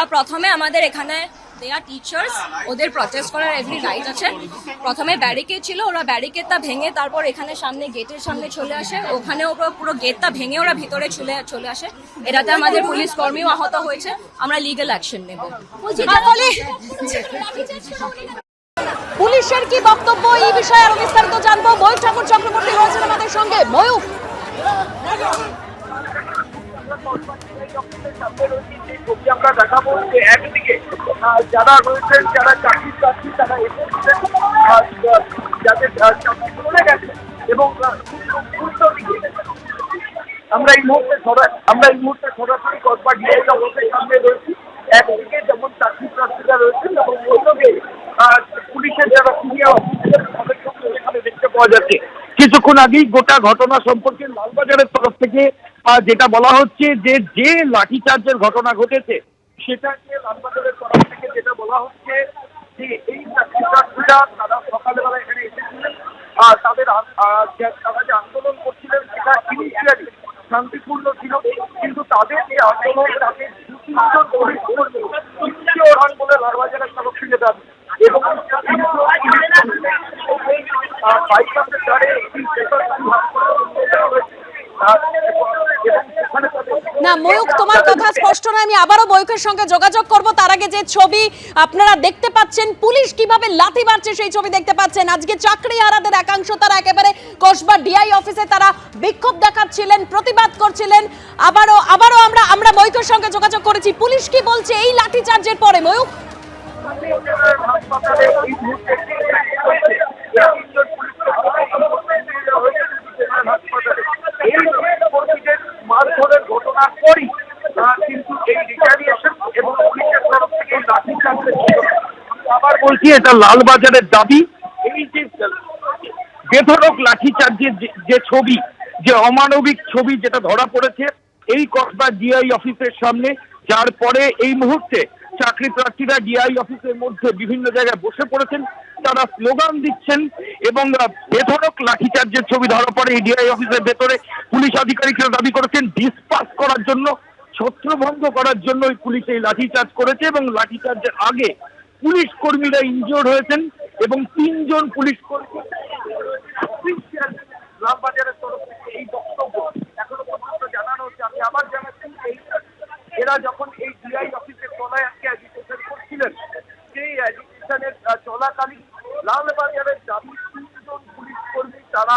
ওরা প্রথমে আমাদের এখানে টিচার্স, ওদের প্রটেস্ট করার এভরি রাইট আছে। প্রথমে ব্যারিকেড ছিল, ওরা ব্যারিকেডটা ভেঙে তারপর এখানে সামনে গেটের সামনে চলে আসে, ওখানে ওরা পুরো গেটটা ভেঙে ওরা ভিতরে চলে আসে। এটাতে আমাদের পুলিশ কর্মীও আহত হয়েছে, আমরা লিগ্যাল অ্যাকশন নেব। পুলিশের কি বক্তব্য এই বিষয়ে আরো বিস্তারিত জানবো। ময়ূক ঠাকুর চক্রবর্তী রয়েছেন আমাদের সঙ্গে। ময়ূক, আমরা দেখাবো যে একদিকে যারা রয়েছেন, যারা চাকরির প্রার্থী, তারা এসেছেন, যাদের চাকরি চলে গেছে, এবং আমরা এই মুহূর্তে সরাসরি কসবা ডিআই অফিসের সামনে রয়েছি। একদিকে যেমন চাকরি প্রার্থীরা রয়েছেন এবং অন্যদিকে পুলিশের যারা সিনিয়র অফিসার তাদের সঙ্গে এখানে দেখতে পাওয়া যাচ্ছে। কিছুক্ষণ আগেই গোটা ঘটনা সম্পর্কে লালবাজারের তরফ থেকে যেটা বলা হচ্ছে যে লাঠিচার্জের ঘটনা ঘটেছে, সেটা নিয়ে লালবাজারের তরফ থেকে যেটা বলা হচ্ছে যে এই চাকরি প্রার্থীরা তারা সকালবেলা এখানে এসেছিলেন, তারা যে আন্দোলন করছিলেন সেটা ইনিশিয়ালি শান্তিপূর্ণ ছিল, কিন্তু তাদের এই আন্দোলন তাদের বলে লালবাজারের তরফ থেকে দাবি, এবং বাইপাসের দ্বারে না ময়ূক, তোমার কথা স্পষ্ট নয়। আমি আবারও ময়ূকের সঙ্গে যোগাযোগ করব। তার আগে যে ছবি আপনারা দেখতে পাচ্ছেন, পুলিশ কিভাবে লাথি মারছে সেই ছবি দেখতে পাচ্ছেন। আজকে চাকরিহারাদের একাংশ তারা একেবারে কসবা ডিআই অফিসে তারা বিক্ষোভ দেখাচ্ছিলেন, প্রতিবাদ করছিলেন। আবারও আমরা ময়ূকের সঙ্গে যোগাযোগ করেছি। পুলিশ কি বলছে এই লাঠিচার্জের পরে? ময়ূক, মারধরের ঘটনা করি, কিন্তু এই রিটালিয়েশন এবং পুলিশের তরফ থেকে লাঠিচার্জের, আবার বলছি এটা লালবাজারের দাবি। এই যে বেধড়ক লাঠিচার্জের যে ছবি, যে অমানবিক ছবি যেটা ধরা পড়েছে এই কসবা ডিআই অফিসের সামনে, যার পরে এই মুহূর্তে চাকরি প্রার্থীরা ডিআই অফিসের মধ্যে বিভিন্ন জায়গায় বসে পড়েছেন, তারা স্লোগান দিচ্ছেন এবং বেধড়ক লাঠিচার্জের ছবি ধরা পড়ে এই ডিআই অফিসের ভেতরে। পুলিশ আধিকারিকরা দাবি করেছেন ডিসপাস করার জন্য, ছত্রভঙ্গ করার জন্য পুলিশ এই লাঠিচার্জ করেছে, এবং লাঠিচার্জের আগে পুলিশ কর্মীরা ইনজিওর্ড হয়েছেন এবং 3 জন পুলিশ কর্মী। লালবাজারের তরফ থেকে এই বক্তব্য এখনো পর্যন্ত জানানো হচ্ছে। আমি আবার জানাচ্ছি, এরা যখন এই ডিআই অফিসের তলায় আজকে অ্যাজিটেশন করছিলেন, সেই অ্যাজিটেশনের চলাকালীন লালবাজারের দাবি 3 জন পুলিশ কর্মী তারা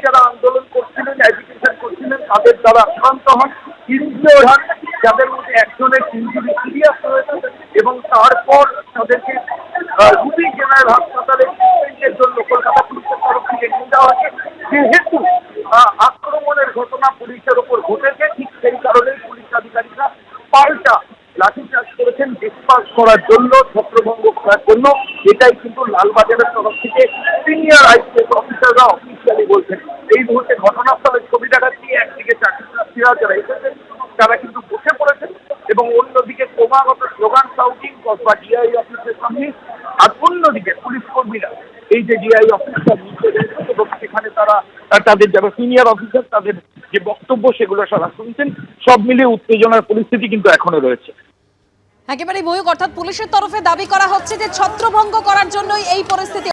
যারা আন্দোলন করছিলেন, অ্যাজিটেশন করছিলেন, তাদের দ্বারা আক্রান্ত হন, ইনজিওর্ড হন, যাদের মধ্যে একজনের ইনজুরি সিরিয়াস রয়েছে, এবং তারপর তাদেরকে রুবি জেনারেল হাসপাতালে ট্রিটমেন্টের জন্য কলকাতা পুলিশের তরফ থেকে নিয়ে যাওয়া হয়েছে। যেহেতু আক্রমণের ঘটনা পুলিশের ওপর ঘটেছে, ঠিক সেই কারণে পুলিশ আধিকারিকরা পাল্টা লাঠিচার্জ করেছেন ডিসপাস করার জন্য, ছত্রভঙ্গ করার জন্য। এটাই কিন্তু লালবাজারের তরফ থেকে সিনিয়র আইপিএস অফিসাররা অফিসিয়ালি বলছেন। এই মুহূর্তে ঘটনাস্থলের ছবি দেখাচ্ছি। একদিকে চাকরি প্রার্থীরা যারা এসেছেন তারা কিন্তু বসে পড়েছেন, এবং অন্যদিকে ক্রমাগত স্লোগান সাউন্ডিং কসবা ডিআই অফিসের সামনে, আর অন্যদিকে পুলিশ কর্মীরা এই যে ডিআই অফিসটা নিতে রয়েছে এবং সেখানে তারা তাদের যারা সিনিয়র অফিসার তাদের যে বক্তব্য সেগুলো সারা শুনছেন। সব মিলিয়ে উত্তেজনার পরিস্থিতি কিন্তু এখনো রয়েছে। একেবারে ময়ূক, অর্থাৎ পুলিশের তরফে দাবি করা হচ্ছে যে ছত্রভঙ্গ করার জন্যই এই পরিস্থিতি।